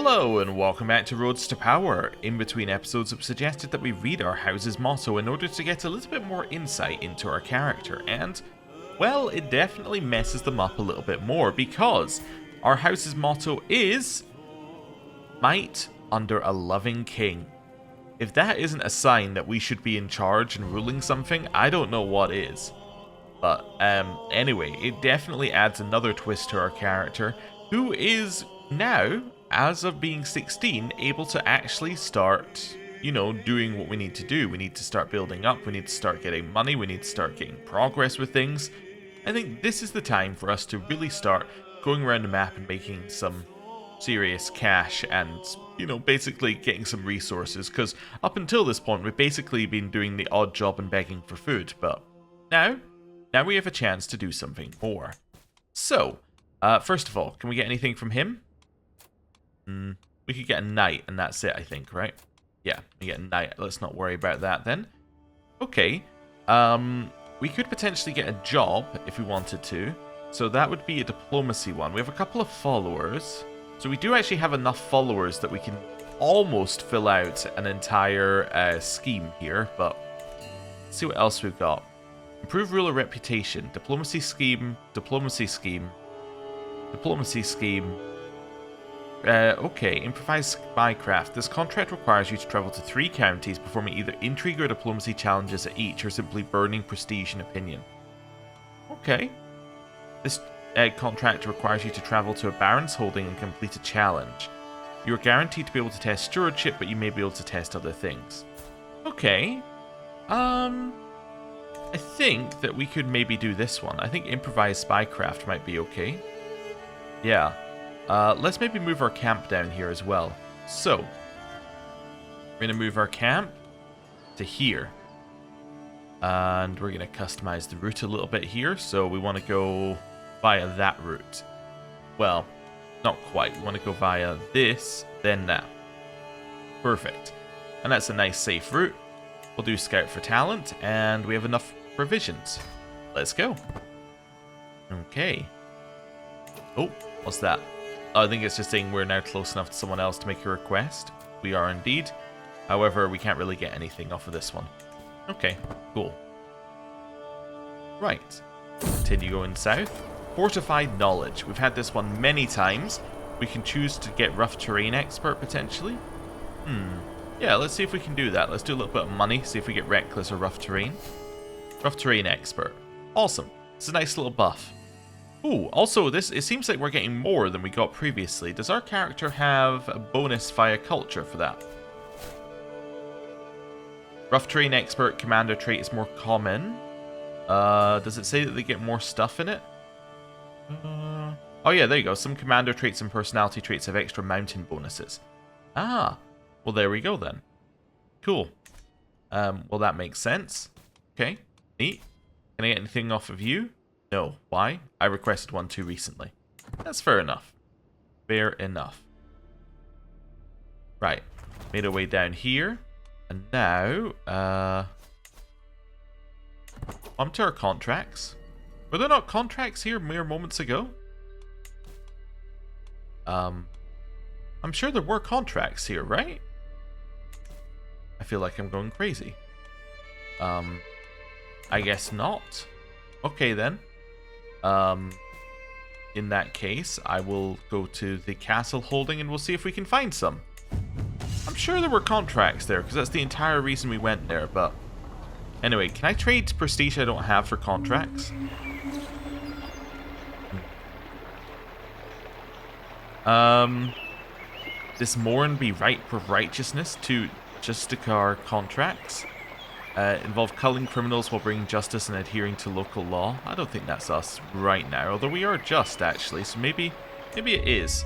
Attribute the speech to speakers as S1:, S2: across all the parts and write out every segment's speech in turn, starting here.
S1: Hello and welcome back to Roads to Power. In between episodes I've suggested that we read our house's motto in order to get a little bit more insight into our character, and well, it definitely messes them up a little bit more because our house's motto is Might under a Loving King. If that isn't a sign that we should be in charge and ruling something, I don't know what is. But anyway, it definitely adds another twist to our character, who is now, as of being 16, able to actually start, doing what we need to do. We need to start building up, we need to start getting money, we need to start getting progress with things. I think this is the time for us to really start going around the map and making some serious cash and, basically getting some resources, because up until this point we've basically been doing the odd job and begging for food, but now we have a chance to do something more. So, first of all, can we get anything from him? We could get a knight, and that's it, I think, right? Yeah, we get a knight. Let's not worry about that then. Okay. We could potentially get a job if we wanted to. So that would be a diplomacy one. We have a couple of followers. So we do actually have enough followers that we can almost fill out an entire scheme here. But let's see what else we've got. Improve ruler reputation. Diplomacy scheme. Diplomacy scheme. Diplomacy scheme. Okay, improvised spycraft. This contract requires you to travel to 3 counties, performing either intrigue or diplomacy challenges at each, or simply burning prestige and opinion. Okay. This contract requires you to travel to a baron's holding and complete a challenge. You are guaranteed to be able to test stewardship, but you may be able to test other things. Okay. I think that we could maybe do this one. I think improvised spycraft might be okay. Yeah. Let's maybe move our camp down here as well. So, we're going to move our camp to here. And we're going to customize the route a little bit here. So we want to go via that route. Well, not quite. We want to go via this, then that. Perfect. And that's a nice safe route. We'll do scout for talent, and we have enough provisions. Let's go. Okay. Oh, what's that? I think it's just saying we're now close enough to someone else to make a request. We are indeed. However, we can't really get anything off of this one. Okay, cool. Right. Continue going south. Fortified knowledge. We've had this one many times. We can choose to get rough terrain expert potentially. Yeah, let's see if we can do that. Let's do a little bit of money, see if we get reckless or rough terrain. Rough terrain expert. Awesome. It's a nice little buff. Ooh, also it seems like we're getting more than we got previously. Does our character have a bonus via culture for that? Rough terrain expert commander trait is more common. Does it say that they get more stuff in it? Oh yeah, there you go. Some commander traits and personality traits have extra mountain bonuses. Ah, well there we go then. Cool. Well that makes sense. Okay, neat. Can I get anything off of you? No. Why? I requested one too recently. That's fair enough. Fair enough. Right. Made our way down here. And now, on to our contracts. Were there not contracts here mere moments ago? I'm sure there were contracts here, right? I feel like I'm going crazy. I guess not. Okay then. In that case, I will go to the castle holding and we'll see if we can find some. I'm sure there were contracts there, because that's the entire reason we went there, but... Anyway, can I trade prestige I don't have for contracts? This Mourn be right for righteousness to Justicar contracts? Involve culling criminals while bringing justice and adhering to local law. I don't think that's us right now, although we are just actually, so maybe it is.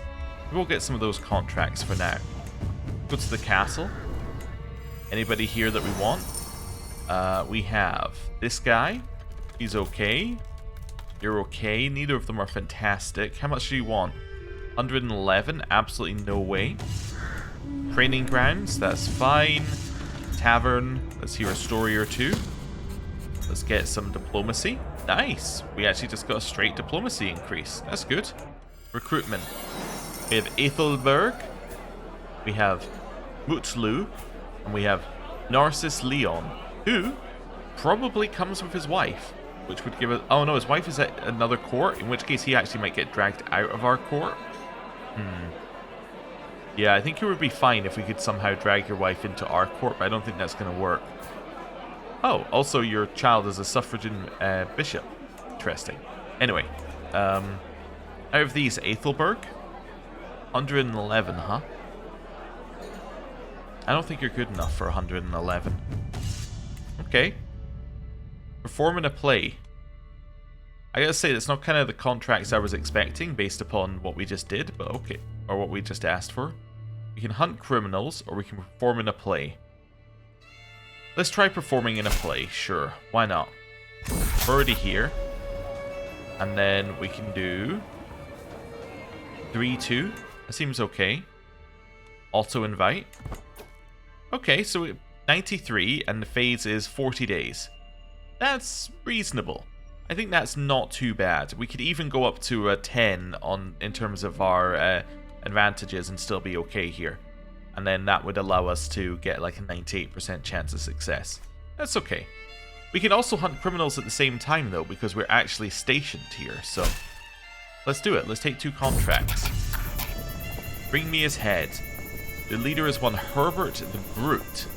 S1: We'll get some of those contracts for now. Go to the castle. Anybody here that we want? We have this guy. He's okay. You're okay. Neither of them are fantastic. How much do you want? 111? Absolutely no way. Training grounds? That's fine. Tavern. Let's hear a story or two. Let's get some diplomacy. Nice. We actually just got a straight diplomacy increase. That's good. Recruitment. We have Ethelberg. we have Mutlu, and we have Narcissus Leon, who probably comes with his wife, which would give us... Oh no, his wife is at another court, in which case he actually might get dragged out of our court. Yeah, I think it would be fine if we could somehow drag your wife into our court, but I don't think that's going to work. Oh, also your child is a suffragan bishop. Interesting. Anyway, out of these, Ethelberg, 111, huh? I don't think you're good enough for 111. Okay. Performing a play. I gotta say, that's not kind of the contracts I was expecting based upon what we just did, but okay. Or what we just asked for. We can hunt criminals, or we can perform in a play. Let's try performing in a play, sure. Why not? We're already here. And then we can do 3-2. That seems okay. Auto-invite. Okay, so 93, and the phase is 40 days. That's reasonable. I think that's not too bad. We could even go up to a 10 in terms of our advantages and still be okay here. And then that would allow us to get like a 98% chance of success. That's okay. We can also hunt criminals at the same time though, because we're actually stationed here, so let's do it. Let's take 2 contracts. Bring me his head. The leader is one Herbert the Brute.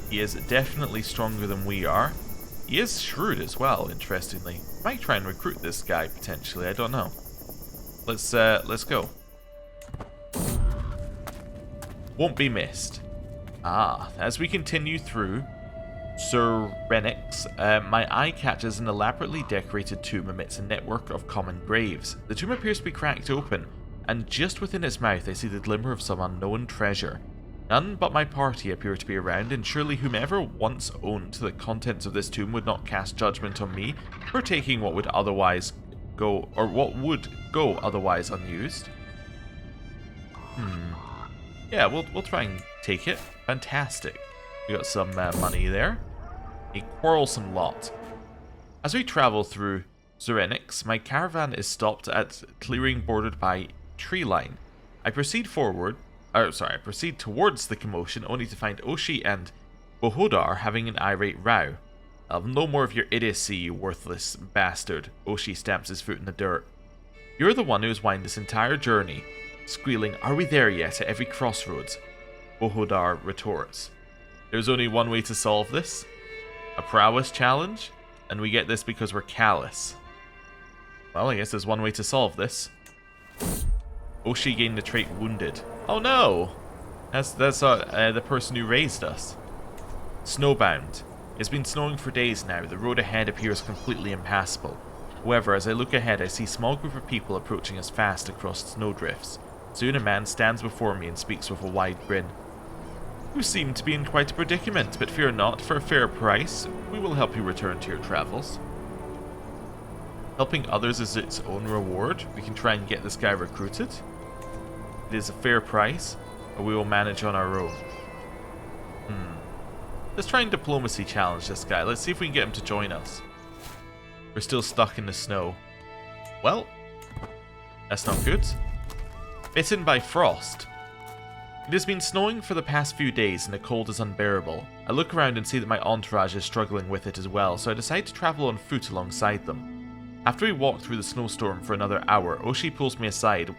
S1: He is definitely stronger than we are. He is shrewd as well, interestingly. Might try and recruit this guy potentially, I don't know. Let's go. Won't be missed. As we continue through Sir Renix, my eye catches an elaborately decorated tomb amidst a network of common graves. The tomb appears to be cracked open, and just within its mouth I see the glimmer of some unknown treasure. None but my party appear to be around, and surely whomever once owned the contents of this tomb would not cast judgment on me for taking what would otherwise go, or what would go otherwise unused. Yeah, we'll try and take it. Fantastic. We got some money there. A quarrelsome lot. As we travel through Zurenix, my caravan is stopped at clearing bordered by tree line. I proceed towards the commotion, only to find Oshi and Bohodar having an irate row. I'll have no more of your idiocy, you worthless bastard. Oshi stamps his foot in the dirt. You're the one who has whined this entire journey, squealing, "Are we there yet?" at every crossroads. Bohodar retorts, "There's only one way to solve this. A prowess challenge, and we get this because we're callous." Well, I guess there's one way to solve this. Oshi gained the trait Wounded. Oh no! That's the person who raised us. Snowbound. It's been snowing for days now. The road ahead appears completely impassable. However, as I look ahead, I see a small group of people approaching us fast across snowdrifts. Soon a man stands before me and speaks with a wide grin. "You seem to be in quite a predicament, but fear not. For a fair price, we will help you return to your travels." Helping others is its own reward. We can try and get this guy recruited. It is a fair price, but we will manage on our own. Let's try and diplomacy challenge this guy. Let's see if we can get him to join us. We're still stuck in the snow. Well, that's not good. Bitten by frost. It has been snowing for the past few days and the cold is unbearable. I look around and see that my entourage is struggling with it as well, so I decide to travel on foot alongside them. After we walk through the snowstorm for another hour, Oshi pulls me aside.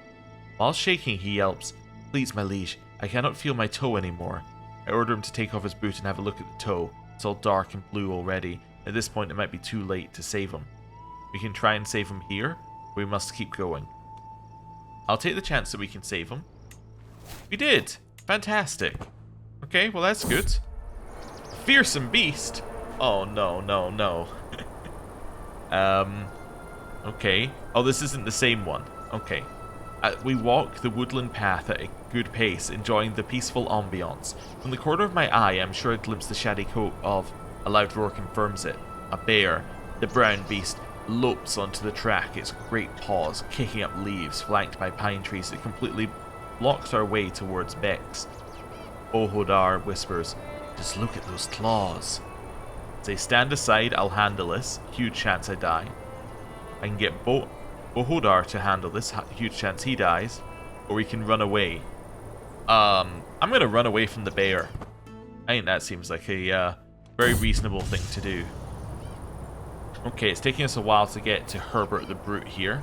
S1: While shaking, he yelps, "Please, my liege, I cannot feel my toe anymore." I order him to take off his boot and have a look at the toe. It's all dark and blue already. At this point, it might be too late to save him. We can try and save him here, or we must keep going. I'll take the chance that we can save him. We did! Fantastic. Okay, well that's good. Fearsome beast! Oh no, no, no. Okay. Oh, this isn't the same one. Okay. We walk the woodland path at a good pace, enjoying the peaceful ambience. From the corner of my eye, I'm sure I glimpse the shaggy coat of... A loud roar confirms it. A bear. The brown beast lopes onto the track, its great paws kicking up leaves, flanked by pine trees that completely blocks our way towards Bex. Bohodar whispers, "Just look at those claws." As I stand aside, "I'll handle this. Huge chance I die." I can get Bohodar to handle this, huge chance he dies, or we can run away. I'm I'm going to run away from the bear. I think that seems like a very reasonable thing to do. Okay, it's taking us a while to get to Herbert the Brute here.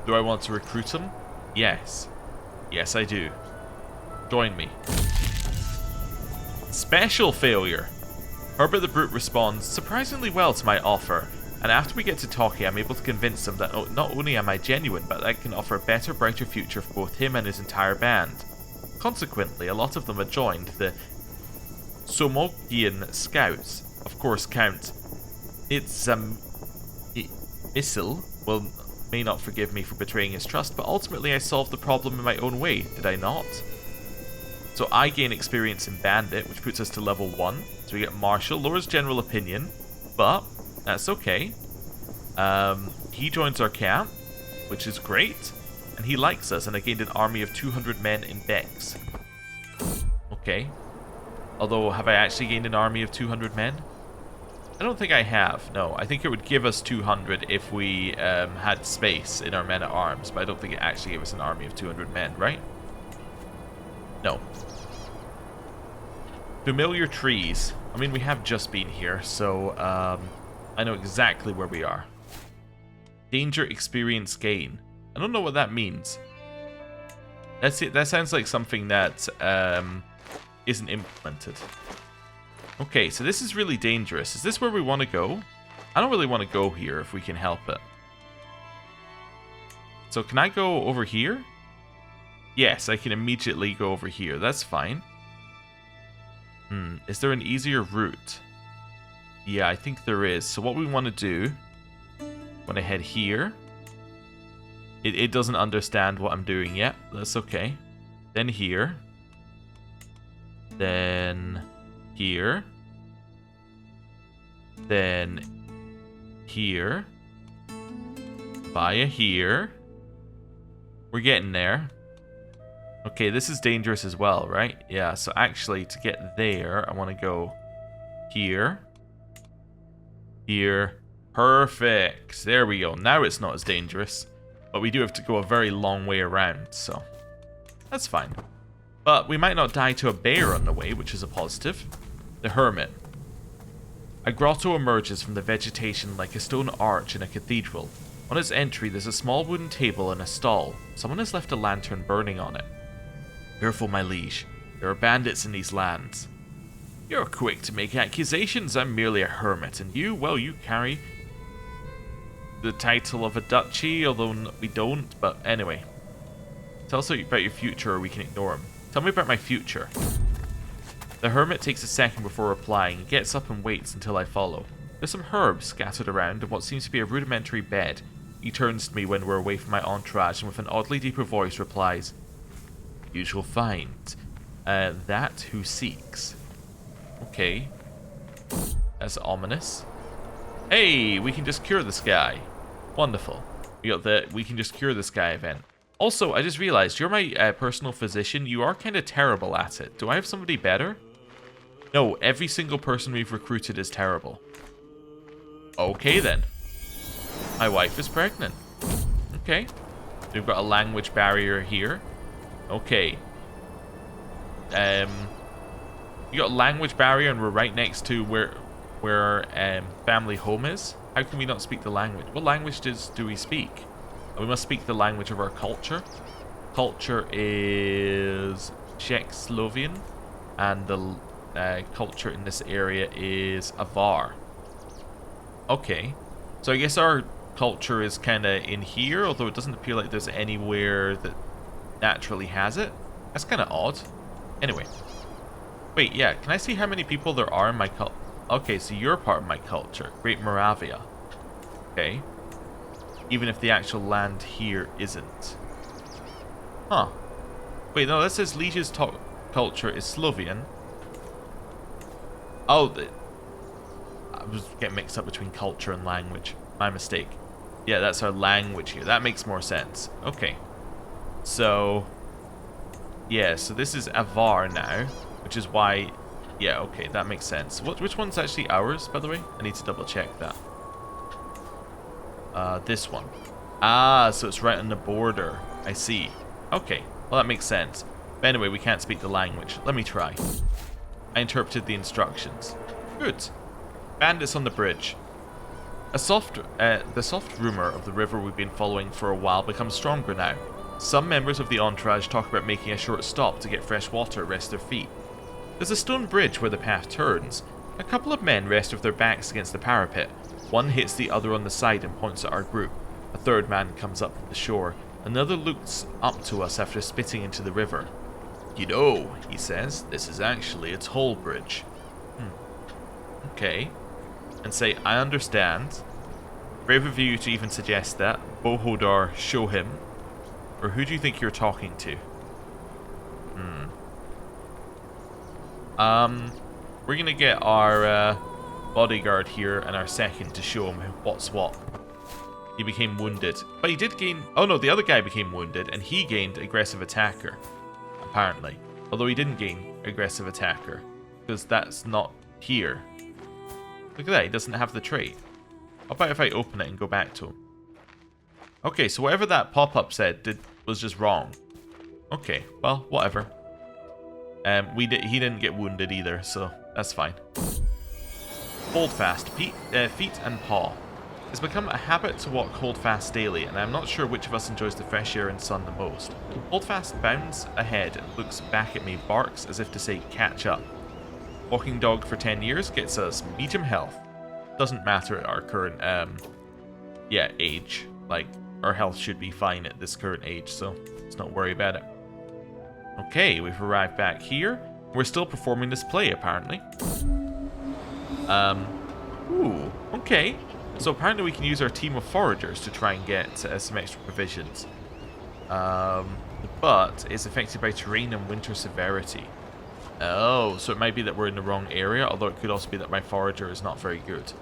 S1: Do I want to recruit him? Yes. Yes, I do. Join me. Special failure. Herbert the Brute responds surprisingly well to my offer, and after we get to talking, I'm able to convince him that not only am I genuine, but I can offer a better, brighter future for both him and his entire band. Consequently, a lot of them have joined the Somogian Scouts. Of course, Count Issil may not forgive me for betraying his trust, but ultimately I solved the problem in my own way, did I not? So I gain experience in Bandit, which puts us to level 1. So we get Martial, lowers general opinion, but that's okay. He joins our camp, which is great, and he likes us, and I gained an army of 200 men in Bex. Okay. Although, have I actually gained an army of 200 men? I don't think I have. No, I think it would give us 200 if we had space in our men-at-arms, but I don't think it actually gave us an army of 200 men, right? No. Familiar trees. I mean, we have just been here, so I know exactly where we are. Danger experience gain. I don't know what that means. That's it. That sounds like something that isn't implemented. Okay, so this is really dangerous. Is this where we want to go? I don't really want to go here if we can help it. So can I go over here? Yes, I can immediately go over here. That's fine. Is there an easier route? Yeah, I think there is. So what we want to do, want to head here. It doesn't understand what I'm doing yet. That's okay. Then here. Then here. Then here. Via here. We're getting there. Okay, this is dangerous as well, right? Yeah, so actually, to get there, I want to go here. Here. Perfect. There we go. Now it's not as dangerous. But we do have to go a very long way around, so that's fine. But we might not die to a bear on the way, which is a positive. The Hermit. A grotto emerges from the vegetation like a stone arch in a cathedral. On its entry, there's a small wooden table and a stall. Someone has left a lantern burning on it. Careful, my liege. There are bandits in these lands. You're quick to make accusations. I'm merely a hermit, and you, well, you carry the title of a duchy, although we don't, but anyway. Tell us about your future or we can ignore him. Tell me about my future. The hermit takes a second before replying and gets up and waits until I follow. There's some herbs scattered around and what seems to be a rudimentary bed. He turns to me when we're away from my entourage and with an oddly deeper voice replies, "You shall find that who seeks." Okay. That's ominous. Hey, we can just cure this guy. Wonderful. We got the we can just cure this guy event. Also, I just realized, you're my personal physician. You are kind of terrible at it. Do I have somebody better? No, every single person we've recruited is terrible. Okay, then. My wife is pregnant. Okay. We've got a language barrier here. Okay. You got a language barrier and we're right next to where our family home is. How can we not speak the language? What language do we speak? We must speak the language of our culture. Culture is Czech-Slovian, and the culture in this area is Avar. Okay, so I guess our culture is kind of in here, although it doesn't appear like there's anywhere that naturally has it. That's kind of odd. Anyway. Wait, yeah, can I see how many people there are in my culture? Okay, so you're part of my culture. Great Moravia. Okay. Even if the actual land here isn't. Huh. Wait, no, that says Liege's culture is Slovian. Oh, I was getting mixed up between culture and language. My mistake. Yeah, that's our language here. That makes more sense. Okay. So, yeah, so this is Avar now, which is why... Yeah, okay, that makes sense. Which one's actually ours, by the way? I need to double check that. This one. Ah, so it's right on the border. I see. Okay, well that makes sense. But anyway, we can't speak the language. Let me try. I interpreted the instructions. Good. Bandits on the bridge. The soft rumour of the river we've been following for a while becomes stronger now. Some members of the entourage talk about making a short stop to get fresh water, rest their feet. There's a stone bridge where the path turns. A couple of men rest with their backs against the parapet. One hits the other on the side and points at our group. A third man comes up from the shore. Another looks up to us after spitting into the river. You know, he says, this is actually a toll bridge. Okay. And say, I understand. Brave of you to even suggest that. Bohodar, show him. Or who do you think you're talking to? We're gonna get our bodyguard here and our second to show him what's what. He became wounded. But he did gain... Oh no, the other guy became wounded and he gained aggressive attacker. Apparently. Although he didn't gain aggressive attacker. Because that's not here. Look at that, he doesn't have the trait. How about if I open it and go back to him? Okay, so whatever that pop-up said was just wrong. Okay, well, whatever. He didn't get wounded either, so that's fine. Hold fast, feet and paw. It's become a habit to walk hold fast daily, and I'm not sure which of us enjoys the fresh air and sun the most. Hold fast bounds ahead and looks back at me, barks as if to say, catch up. Walking dog for 10 years gets us medium health. Doesn't matter at our current, age. Like, our health should be fine at this current age, so let's not worry about it. Okay, we've arrived back here. We're still performing this play, apparently. Ooh, okay. So apparently we can use our team of foragers to try and get some extra provisions. But it's affected by terrain and winter severity. Oh, so it might be that we're in the wrong area, although it could also be that my forager is not very good.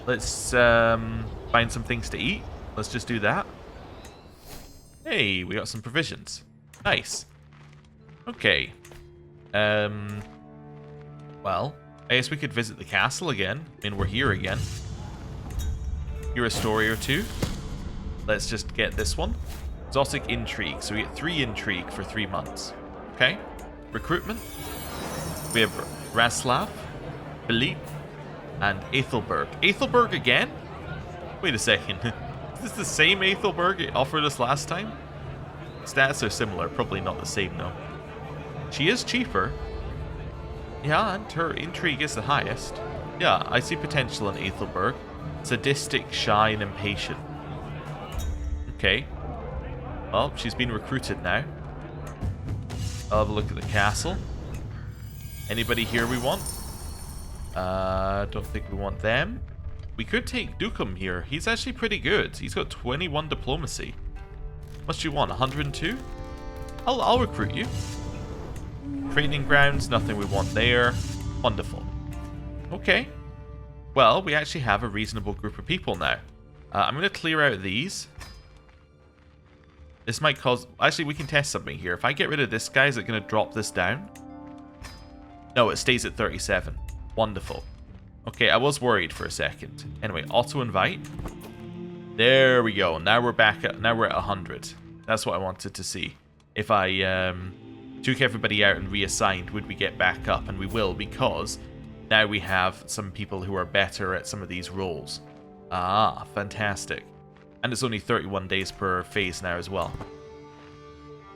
S1: Let's find some things to eat. Let's just do that. Hey, we got some provisions. Nice. Okay. Well, I guess we could visit the castle again. I mean, we're here again. Hear a story or two. Let's just get this one. Exotic intrigue. So we get 3 intrigue for 3 months. Okay. Recruitment. We have Raslav, Philippe, and Ethelberg. Ethelberg again? Wait a second. Is this the same Ethelberg it offered us last time? Stats are similar. Probably not the same though. She is cheaper. Yeah, and her intrigue is the highest. Yeah, I see potential in Ethelberg. Sadistic, shy, and impatient. Okay. Well, she's been recruited now. I'll have a look at the castle. Anybody here we want? Don't think we want them. We could take Dukum here. He's actually pretty good. He's got 21 diplomacy. What do you want? 102? I'll recruit you. Training grounds, nothing we want there. Wonderful. Okay. Well, we actually have a reasonable group of people now. I'm going to clear out these. This might cause... Actually, we can test something here. If I get rid of this guy, is it going to drop this down? No, it stays at 37. Wonderful. Okay, I was worried for a second. Anyway, auto-invite. There we go. Now we're back at... Now we're at 100. That's what I wanted to see. If I took everybody out and reassigned, would we get back up? And we will, because now we have some people who are better at some of these roles. Ah, fantastic. And it's only 31 days per phase now as well.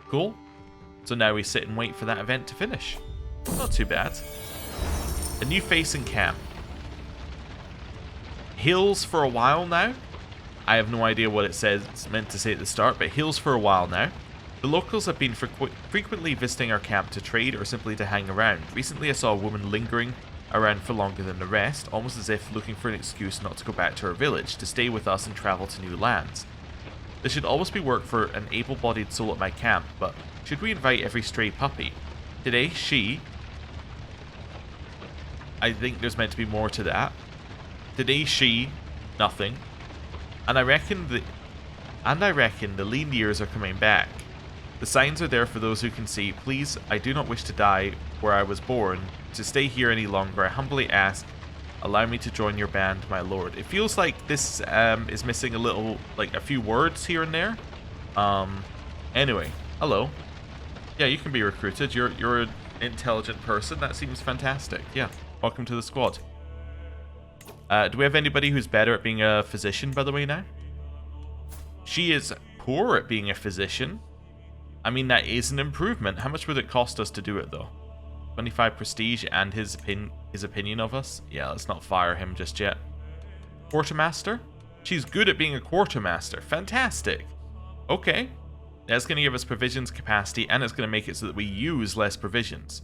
S1: Cool. So now we sit and wait for that event to finish. Not too bad. A new face in camp. Hills for a while now. I have no idea what it says. It's meant to say at the start, but hills for a while now. The locals have been frequently visiting our camp to trade or simply to hang around. Recently I saw a woman lingering around for longer than the rest, almost as if looking for an excuse not to go back to her village, to stay with us and travel to new lands. There should always be work for an able-bodied soul at my camp, but should we invite every stray puppy? Today, she... I think there's meant to be more to that. Today, she... Nothing. And I reckon the lean years are coming back. The signs are there for those who can see. Please, I do not wish to die where I was born. To stay here any longer, I humbly ask, allow me to join your band, my lord. It feels like this is missing a little, like a few words here and there. Anyway, hello. Yeah, you can be recruited. You're an intelligent person. That seems fantastic. Yeah, welcome to the squad. Do we have anybody who's better at being a physician, by the way, now? She is poor at being a physician. I mean, that is an improvement. How much would it cost us to do it, though? 25 prestige and his opinion of us? Yeah, let's not fire him just yet. Quartermaster? She's good at being a quartermaster. Fantastic. Okay. That's going to give us provisions capacity, and it's going to make it so that we use less provisions.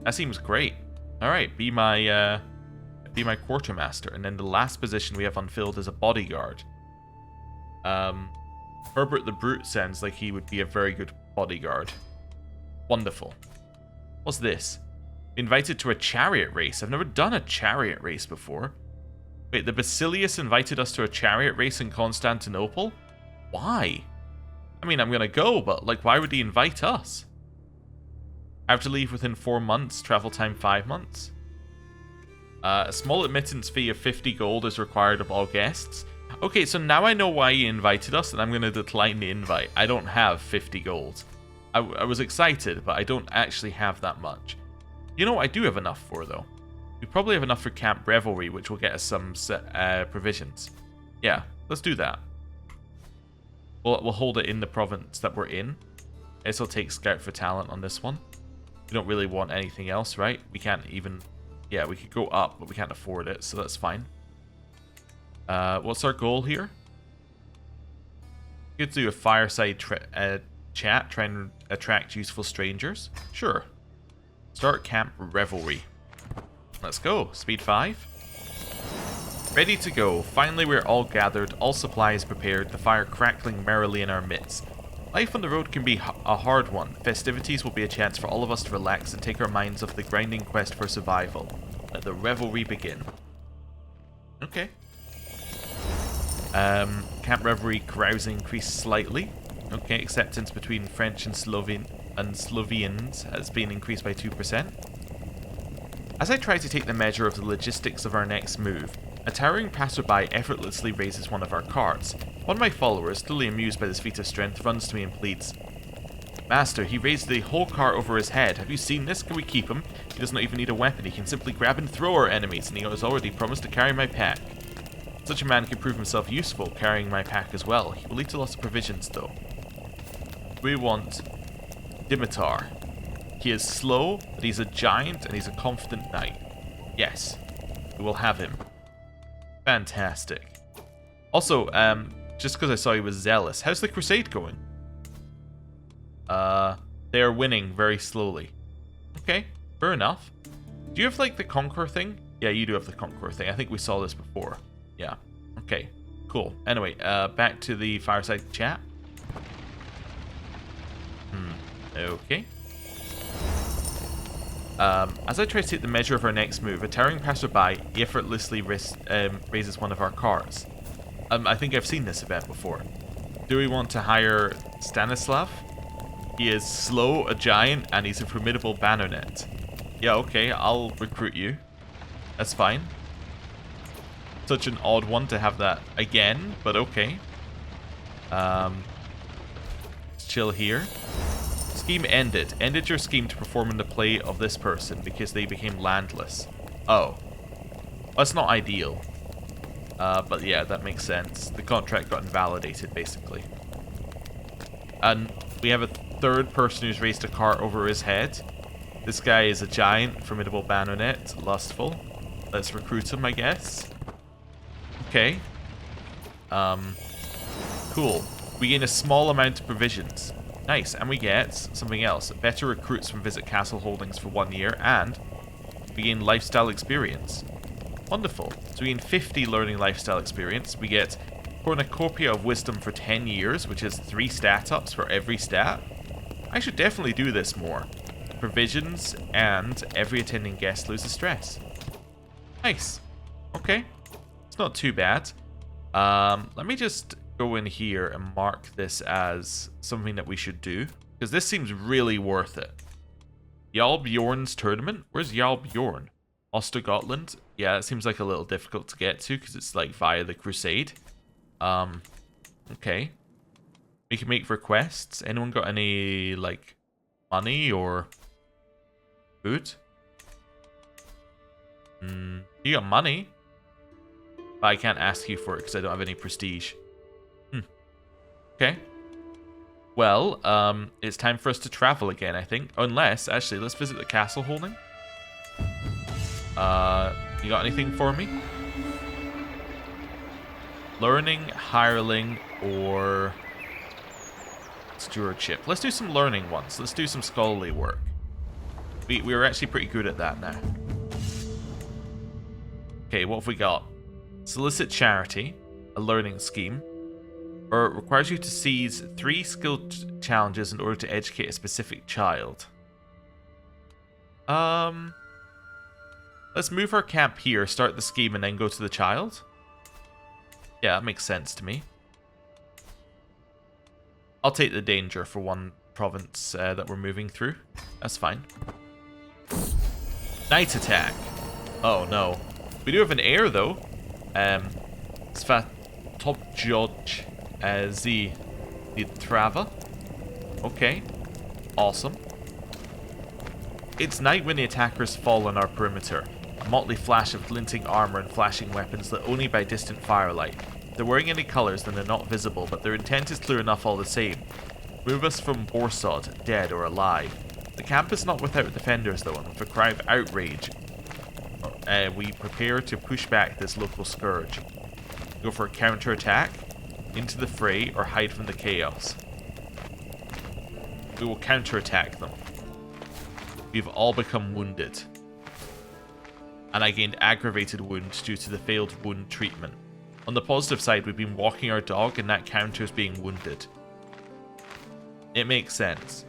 S1: That seems great. Alright, be my quartermaster. And then the last position we have unfilled is a bodyguard. Herbert the Brute sounds like he would be a very good bodyguard. Wonderful. What's this? Invited to a chariot race. I've never done a chariot race before. Wait, the Basilius invited us to a chariot race in Constantinople? Why? I mean, I'm gonna go, but, like, why would he invite us? I have to leave within 4 months, travel time 5 months. A small admittance fee of 50 gold is required of all guests. Okay, so now I know why he invited us, and I'm gonna decline the invite. I don't have 50 gold. I was excited, but I don't actually have that much. You know what I do have enough for, though? We probably have enough for Camp Revelry, which will get us some provisions. Yeah, let's do that. We'll hold it in the province that we're in. I guess I'll take Scout for Talent on this one. We don't really want anything else, right? We can't even... Yeah, we could go up, but we can't afford it, so that's fine. What's our goal here? We could do a fireside chat, try and attract useful strangers. Sure. Start Camp Revelry. Let's go. Speed 5. Ready to go. Finally, we're all gathered, all supplies prepared, the fire crackling merrily in our midst. Life on the road can be a hard one. Festivities will be a chance for all of us to relax and take our minds off the grinding quest for survival. Let the revelry begin. Okay. Camp Revelry carousing increased slightly. Okay, acceptance between French and Slovenes has been increased by 2%. As I try to take the measure of the logistics of our next move, a towering passerby effortlessly raises one of our carts. One of my followers, thoroughly amused by this feat of strength, runs to me and pleads, "Master, he raised the whole cart over his head. Have you seen this? Can we keep him? He does not even need a weapon. He can simply grab and throw our enemies, and he has already promised to carry my pack. Such a man can prove himself useful, carrying my pack as well. He will lead to lots of provisions, though. We want Dimitar. He is slow, but he's a giant, and he's a confident knight. Yes, we will have him. Fantastic. Also, just because I saw he was zealous, how's the crusade going? They are winning very slowly. Okay, fair enough. Do you have, like, the Conqueror thing? Yeah, you do have the Conqueror thing. I think we saw this before. Yeah. Okay, cool. Anyway, back to the fireside chat. Okay. As I try to take the measure of our next move, a towering passerby effortlessly raises one of our carts. I think I've seen this event before. Do we want to hire Stanislav? He is slow, a giant, and he's a formidable baronet. Yeah, okay, I'll recruit you. That's fine. Such an odd one to have that again, but okay. Let's chill here. Scheme ended. Ended your scheme to perform in the play of this person because they became landless. Oh. That's not ideal. But yeah, that makes sense. The contract got invalidated, basically. And we have a third person who's raised a cart over his head. This guy is a giant, formidable baronet, lustful. Let's recruit him, I guess. Okay. Cool. We gain a small amount of provisions. Nice, and we get something else. Better recruits from visit castle holdings for 1 year, and we gain lifestyle experience. Wonderful. So we gain 50 learning lifestyle experience. We get cornucopia of wisdom for 10 years, which is 3 stat ups for every stat. I should definitely do this more. Provisions, and every attending guest loses stress. Nice. Okay. It's not too bad. Let me just go in here and mark this as something that we should do, because this seems really worth it. Jarl Bjorn's tournament? Where's Jarl Bjorn? Ostergotland? Yeah, it seems like a little difficult to get to because it's like via the Crusade. Okay. We can make requests. Anyone got any, like, money or food? You got money. But I can't ask you for it because I don't have any prestige. Okay. Well, it's time for us to travel again, I think. Unless, actually, let's visit the castle holding. You got anything for me? Learning, hireling, or stewardship. Let's do some learning ones. Let's do some scholarly work. We're actually pretty good at that now. Okay, what have we got? Solicit charity, a learning scheme, or it requires you to seize 3 skill challenges in order to educate a specific child. Let's move our camp here, start the scheme, and then go to the child. Yeah, that makes sense to me. I'll take the danger for one province that we're moving through. That's fine. Night attack. Oh no. We do have an heir though. Sva top judge Z Trava. Okay. Awesome. It's night when the attackers fall on our perimeter. A motley flash of glinting armor and flashing weapons lit only by distant firelight. If they're wearing any colors, then they're not visible, but their intent is clear enough all the same. Move us from Borsod, dead or alive. The camp is not without defenders though, and with a cry of outrage, we prepare to push back this local scourge. Go for a counter-attack, into the fray, or hide from the chaos. We will counter-attack them. We've all become wounded. And I gained aggravated wounds due to the failed wound treatment. On the positive side, we've been walking our dog and that counters being wounded. It makes sense.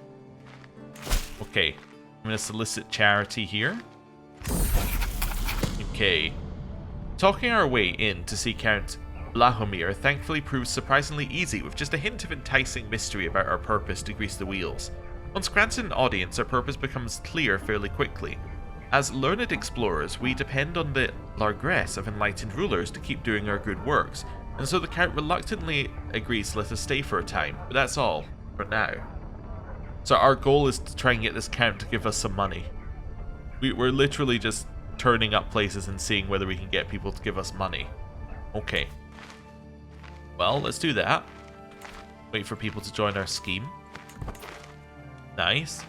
S1: Okay, I'm going to solicit charity here. Okay. Talking our way in to see Count Blahomir thankfully proves surprisingly easy, with just a hint of enticing mystery about our purpose to grease the wheels. Once granted an audience, our purpose becomes clear fairly quickly. As learned explorers, we depend on the largesse of enlightened rulers to keep doing our good works, and so the Count reluctantly agrees to let us stay for a time, but that's all, for now. So our goal is to try and get this Count to give us some money. We're literally just turning up places and seeing whether we can get people to give us money. Okay. Well, let's do that. Wait for people to join our scheme. Nice.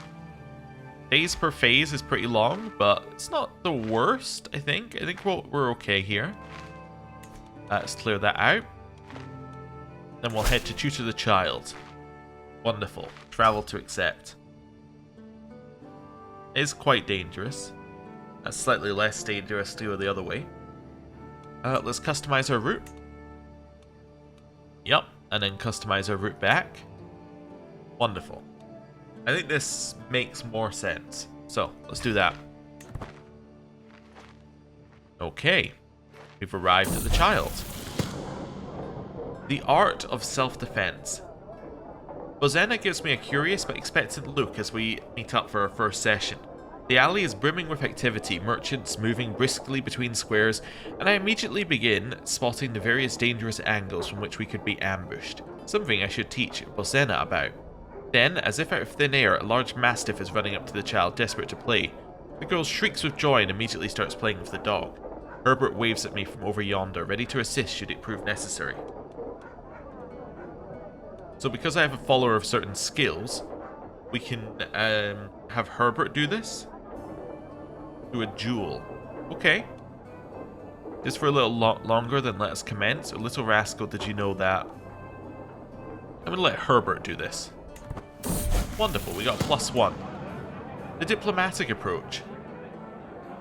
S1: Days per phase is pretty long, but it's not the worst, I think. I think we're okay here. Let's clear that out. Then we'll head to tutor the child. Wonderful. Travel to accept. It's quite dangerous. That's slightly less dangerous to go the other way. Let's customize our route. Yep, and then customize our route back. Wonderful. I think this makes more sense. So, let's do that. Okay. We've arrived at the child. The art of self-defense. Bozena gives me a curious but expectant look as we meet up for our first session. The alley is brimming with activity, merchants moving briskly between squares, and I immediately begin spotting the various dangerous angles from which we could be ambushed. Something I should teach Bozena about. Then, as if out of thin air, a large mastiff is running up to the child, desperate to play. The girl shrieks with joy and immediately starts playing with the dog. Herbert waves at me from over yonder, ready to assist should it prove necessary. So because I have a follower of certain skills, we can have Herbert do this. Do a duel. Okay. Just for a little longer, then let us commence. Oh, little rascal, did you know that? I'm going to let Herbert do this. Wonderful, we got +1. The diplomatic approach.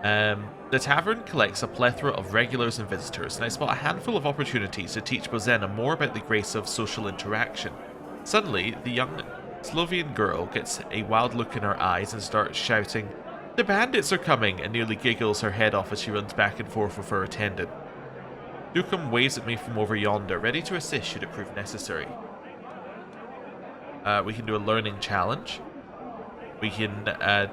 S1: The tavern collects a plethora of regulars and visitors, and I spot a handful of opportunities to teach Bozena more about the grace of social interaction. Suddenly, the young Slovene girl gets a wild look in her eyes and starts shouting, "The bandits are coming!" and nearly giggles her head off as she runs back and forth with her attendant. Dukum waves at me from over yonder, ready to assist should it prove necessary. We can do a learning challenge. We can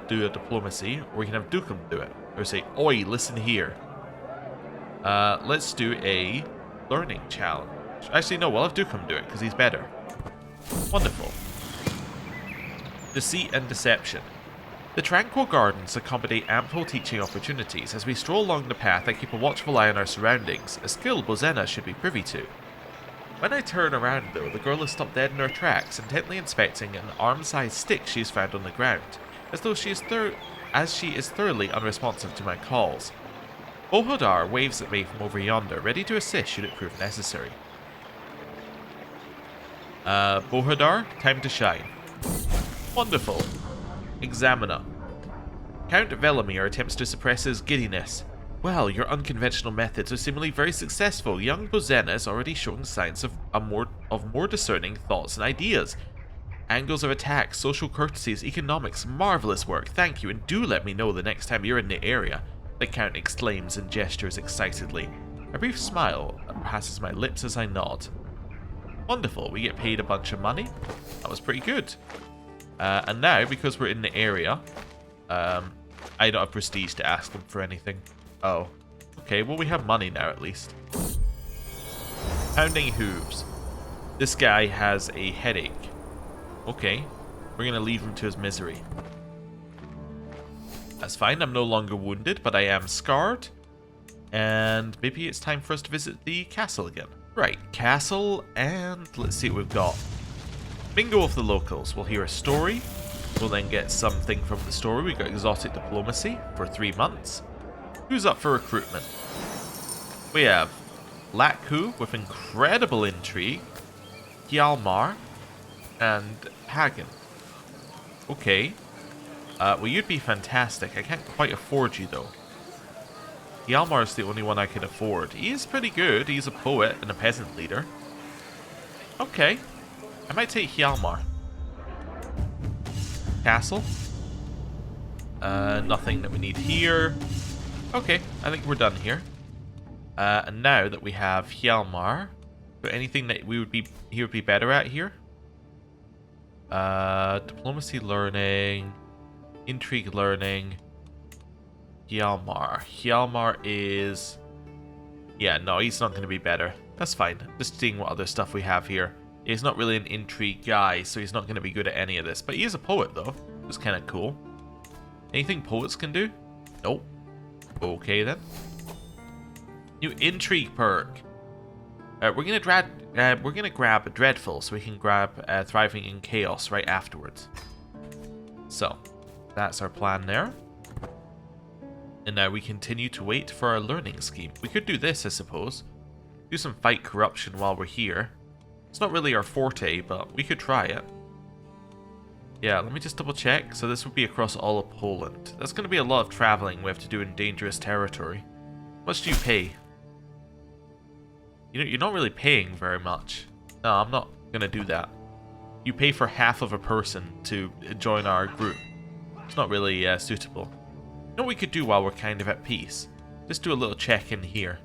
S1: do a diplomacy, or we can have Dukum do it. Or say, "Oi, listen here." Let's do a learning challenge. Actually, no, we'll have Dukum do it, because he's better. Wonderful. Deceit and deception. The tranquil gardens accommodate ample teaching opportunities. As we stroll along the path, I keep a watchful eye on our surroundings, a skill Bozena should be privy to. When I turn around, though, the girl has stopped dead in her tracks, intently inspecting an arm-sized stick she's found on the ground, as though she is thoroughly unresponsive to my calls. Bohodar waves at me from over yonder, ready to assist should it prove necessary. Bohodar, time to shine. Wonderful. Examiner. Count Velimir attempts to suppress his giddiness. Well, your unconventional methods are seemingly very successful. Young Bozena is already showing signs of more discerning thoughts and ideas. Angles of attack, social courtesies, economics, marvelous work. Thank you, and do let me know the next time you're in the area, the Count exclaims and gestures excitedly. A brief smile passes my lips as I nod. Wonderful, we get paid a bunch of money. That was pretty good. And now, because we're in the area, I don't have prestige to ask them for anything. Oh. Okay, well we have money now at least. Pounding hooves. This guy has a headache. Okay. We're going to leave him to his misery. That's fine, I'm no longer wounded, but I am scarred. And maybe it's time for us to visit the castle again. Right, castle, and let's see what we've got. Bingo of the locals. We'll hear a story. We'll then get something from the story. We got exotic diplomacy for 3 months. Who's up for recruitment? We have Lakhu with incredible intrigue, Hjalmar, and Pagan. Okay. Well, you'd be fantastic. I can't quite afford you, though. Hjalmar's the only one I can afford. He is pretty good. He's a poet and a peasant leader. Okay. I might take Hjalmar. Castle. Nothing that we need here. Okay, I think we're done here. And now that we have Hjalmar, but anything that he would be better at here? Diplomacy learning, intrigue learning. Hjalmar. Hjalmar is... Yeah, no, he's not going to be better. That's fine. Just seeing what other stuff we have here. He's not really an intrigue guy, so he's not going to be good at any of this. But he is a poet, though. It's kind of cool. Anything poets can do? Nope. Okay, then. New intrigue perk. We're gonna grab a dreadful, so we can grab thriving in chaos right afterwards. So, that's our plan there. And now we continue to wait for our learning scheme. We could do this, I suppose. Do some fight corruption while we're here. It's not really our forte, but we could try it. Yeah, let me just double check. So this would be across all of Poland. That's going to be a lot of traveling we have to do in dangerous territory. How much do you pay? You know, you're not really paying very much. No, I'm not going to do that. You pay for half of a person to join our group. It's not really suitable. You know what we could do while we're kind of at peace? Just do a little check-in here.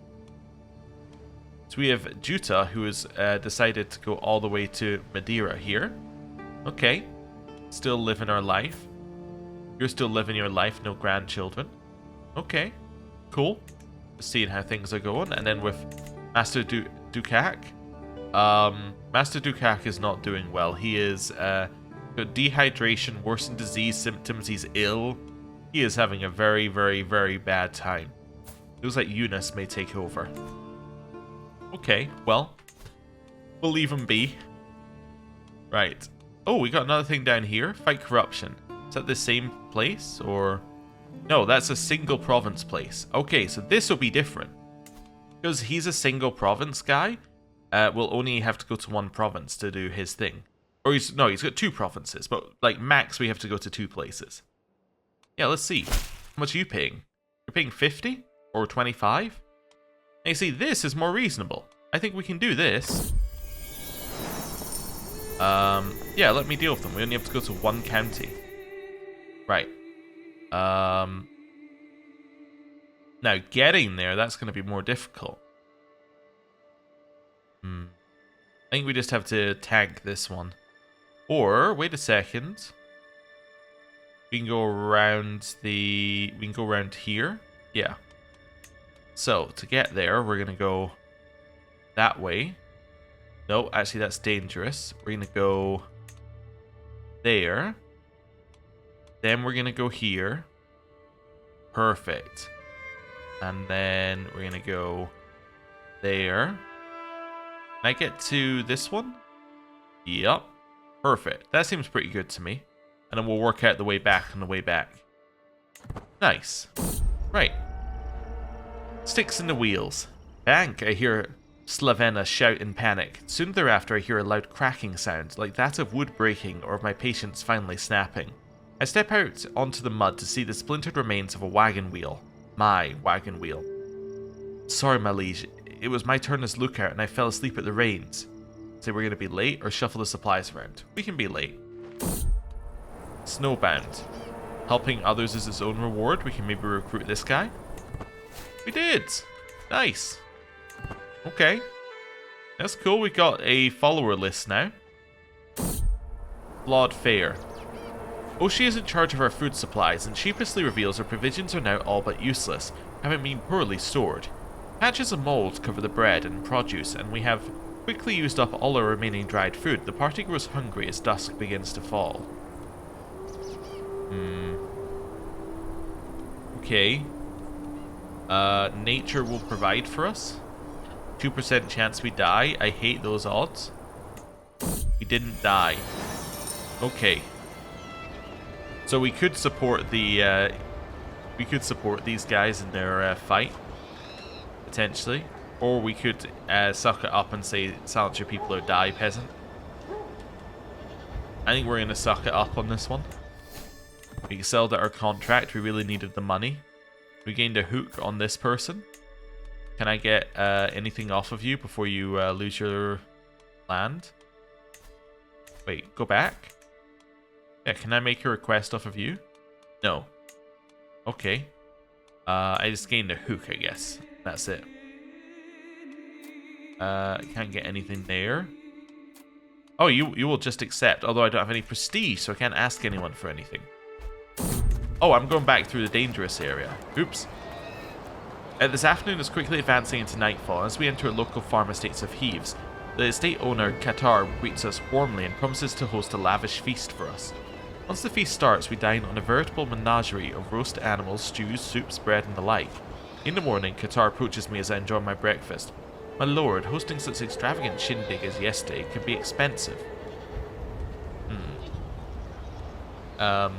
S1: So we have Juta, who has decided to go all the way to Madeira here. Okay. Still living our life. You're still living your life, no grandchildren. Okay. Cool. Just seeing how things are going. And then with Master Dukak. Master Dukak is not doing well. He is got dehydration, worsened disease symptoms. He's ill. He is having a very, very, very bad time. Looks like Eunice may take over. Okay, well, we'll leave him be. Right. Oh, we got another thing down here. Fight corruption. Is that the same place, or... No, that's a single province place. Okay, so this will be different. Because he's a single province guy, we'll only have to go to one province to do his thing. Or he's got 2 provinces, but like max we have to go to 2 places. Yeah, let's see. How much are you paying? You're paying 50? Or 25? And you see, this is more reasonable. I think we can do this. Yeah, let me deal with them. We only have to go to 1 county. Right. Now, getting there, that's going to be more difficult. I think we just have to tag this one. Or, wait a second. We can go around we can go around here. Yeah. So, to get there, we're going to go that way. No, actually that's dangerous. We're going to go there. Then we're going to go here. Perfect. And then we're going to go there. Can I get to this one? Yep. Perfect. That seems pretty good to me. And then we'll work out the way back on the way back. Nice. Right. Sticks in the wheels. Bank, I hear Slavenna shout in panic. Soon thereafter I hear a loud cracking sound, like that of wood breaking or of my patience finally snapping. I step out onto the mud to see the splintered remains of a wagon wheel. My wagon wheel. Sorry, my liege. It was my turn as lookout and I fell asleep at the reins. Say we're going to be late or shuffle the supplies around. We can be late. Snowbound. Helping others is its own reward. We can maybe recruit this guy. We did! Nice. Okay. That's cool. We got a follower list now. Flawed Fair. Oshi is in charge of our food supplies and sheepishly reveals our provisions are now all but useless, having been poorly stored. Patches of mold cover the bread and produce, and we have quickly used up all our remaining dried food. The party grows hungry as dusk begins to fall. Okay. Nature will provide for us. 2% chance we die. I hate those odds. We didn't die. Okay. So we could support the these guys in their fight, potentially, or we could suck it up and say silence your people or die, peasant. I think we're gonna suck it up on this one. We excelled at our contract. We really needed the money. We gained a hook on this person. Can I get anything off of you before you lose your land? Wait, go back. Yeah, can I make a request off of you? No. Okay. I just gained a hook, I guess. That's it. Can't get anything there. Oh, you will just accept, although I don't have any prestige, so I can't ask anyone for anything. Oh, I'm going back through the dangerous area. Oops. This afternoon is quickly advancing into nightfall. As we enter a local farm estates of Heaves, the estate owner, Qatar, greets us warmly and promises to host a lavish feast for us. Once the feast starts, we dine on a veritable menagerie of roast animals, stews, soups, bread, and the like. In the morning, Qatar approaches me as I enjoy my breakfast. My lord, hosting such extravagant shindig as yesterday could be expensive. I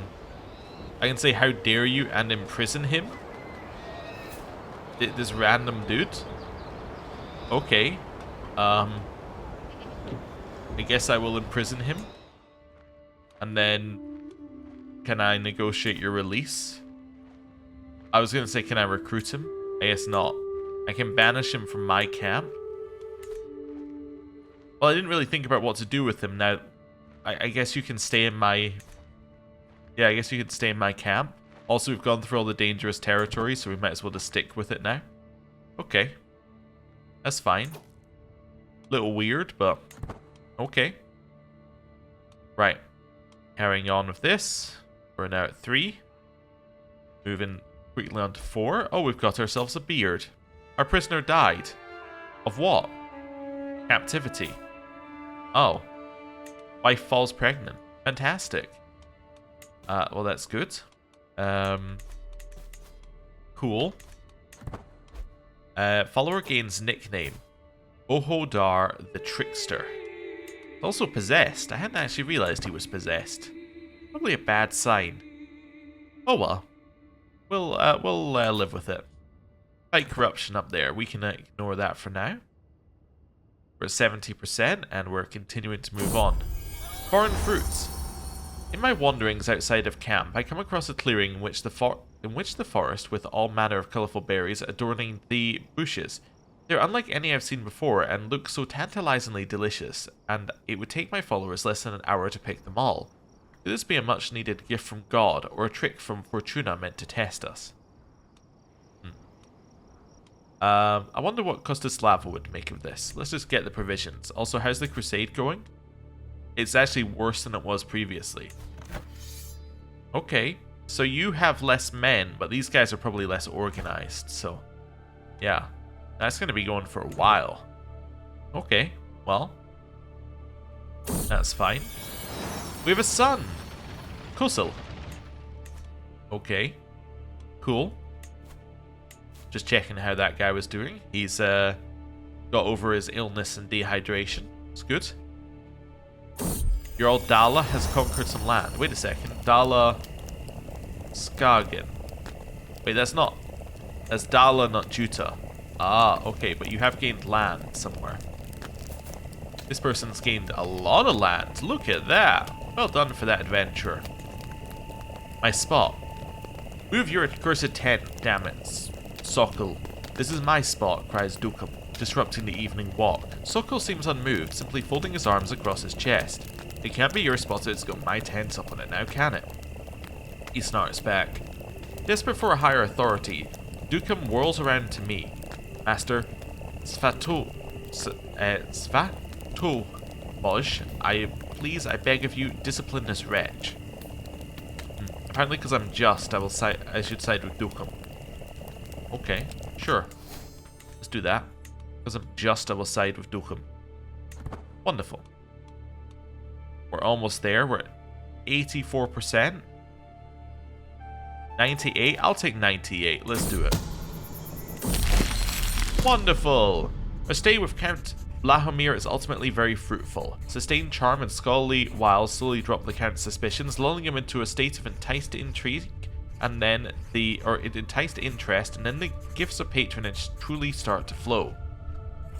S1: can say, how dare you, and imprison him? This random dude? Okay. I guess I will imprison him. And then, can I negotiate your release? I was going to say, can I recruit him? I guess not. I can banish him from my camp. Well, I didn't really think about what to do with him. Now, I guess you can stay in my... Yeah, I guess you can stay in my camp. Also, we've gone through all the dangerous territory, so we might as well just stick with it now. Okay. That's fine. Little weird, but okay. Right. Carrying on with this. We're now at 3. Moving quickly on to 4. Oh, we've got ourselves a beard. Our prisoner died. Of what? Captivity. Oh. Wife falls pregnant. Fantastic. Well, that's good. Cool. Follower gains nickname. Ohodar the Trickster. Also possessed. I hadn't actually realized he was possessed. Probably a bad sign. Oh well. We'll live with it. Fight corruption up there. We can ignore that for now. We're at 70% and we're continuing to move on. Foreign fruits. In my wanderings outside of camp, I come across a clearing in which the forest, with all manner of colourful berries adorning the bushes. They're unlike any I've seen before and look so tantalizingly delicious, and it would take my followers less than an hour to pick them all. Could this be a much-needed gift from God, or a trick from Fortuna meant to test us? I wonder what Kostislava would make of this. Let's just get the provisions. Also, how's the crusade going? It's actually worse than it was previously. Okay, so you have less men, but these guys are probably less organized, so... Yeah, that's going to be going for a while. Okay, well, That's fine. We have a son! Kosil. Okay. Cool. Just checking how that guy was doing. He's got over his illness and dehydration. It's good. Your old Dala has conquered some land. Wait a second. Dala Skagen. Wait, that's not... That's Dala, not Juta. Ah, okay, but you have gained land somewhere. This person's gained a lot of land. Look at that. Well done for that adventure. My spot. Move your accursed tent, damn it. Sokol. This is my spot, cries Dukum, disrupting the evening walk. Sokol seems unmoved, simply folding his arms across his chest. It can't be your spot, it's got my tent up on it now, can it? He snarls back. Desperate for a higher authority, Dukum whirls around to me. Master, Svato, Boj, I beg of you, discipline this wretch. Apparently because I'm just, I should side with Dukum. Okay, sure. Let's do that. Because I'm just, I will side with Dukum. Wonderful. We're almost there. We're at 84%. 98? I'll take 98. Let's do it. Wonderful! A stay with Count Blahomir is ultimately very fruitful. Sustained charm and scholarly wiles slowly drop the Count's suspicions, lulling him into a state of enticed intrigue, and then enticed interest, and then the gifts of patronage truly start to flow.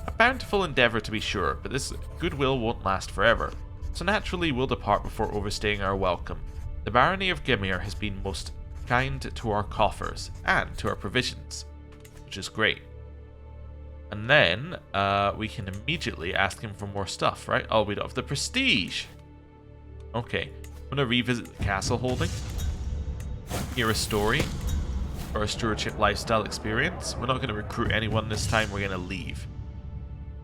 S1: A bountiful endeavour to be sure, but this goodwill won't last forever, so naturally we'll depart before overstaying our welcome. The barony of Gemir has been most kind to our coffers, and to our provisions, which is great. And then, we can immediately ask him for more stuff, right? Oh, we don't have the prestige! Okay, I'm gonna revisit the castle holding. Hear a story, or a stewardship lifestyle experience. We're not gonna recruit anyone this time, we're gonna leave.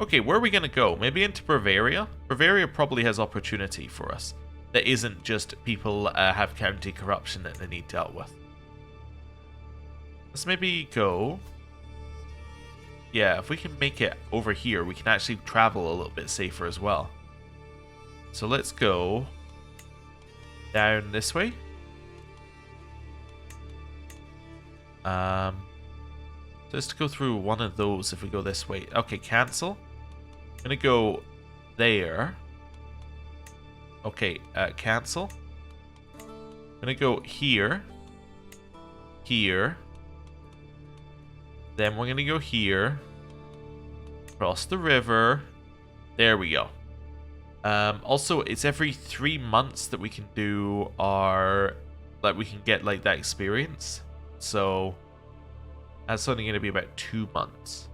S1: Okay, where are we gonna go? Maybe into Bavaria? Bavaria probably has opportunity for us. That isn't just people have county corruption that they need dealt with. Let's maybe go... Yeah, if we can make it over here, we can actually travel a little bit safer as well. So let's go down this way. Just to go through one of those if we go this way. Okay, cancel. I'm gonna go there. Okay, cancel. I'm gonna go here. Here. Then we're gonna go here. Cross the river. There we go. Also, it's every 3 months that we can do our... Like, we can get, like, that experience. So, that's only gonna be about 2 months.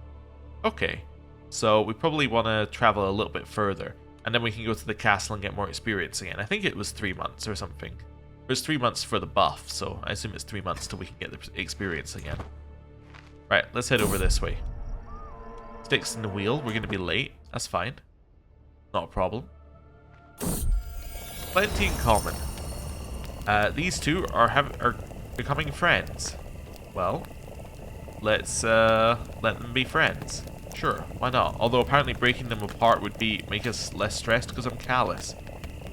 S1: Okay. So, we probably want to travel a little bit further. And then we can go to the castle and get more experience again. I think it was 3 months or something. It was 3 months for the buff, so I assume it's 3 months till we can get the experience again. Right, let's head over this way. Sticks in the wheel, we're going to be late. That's fine. Not a problem. Plenty in common. These two are becoming friends. Well, let's let them be friends. Sure, why not? Although apparently breaking them apart would make us less stressed because I'm callous.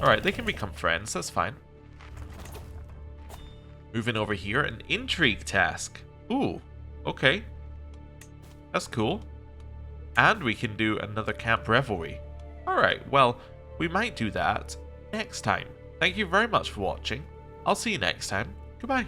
S1: Alright, they can become friends, that's fine. Moving over here, an intrigue task. Ooh, okay. That's cool. And we can do another camp revelry. Alright, well, we might do that next time. Thank you very much for watching. I'll see you next time. Goodbye.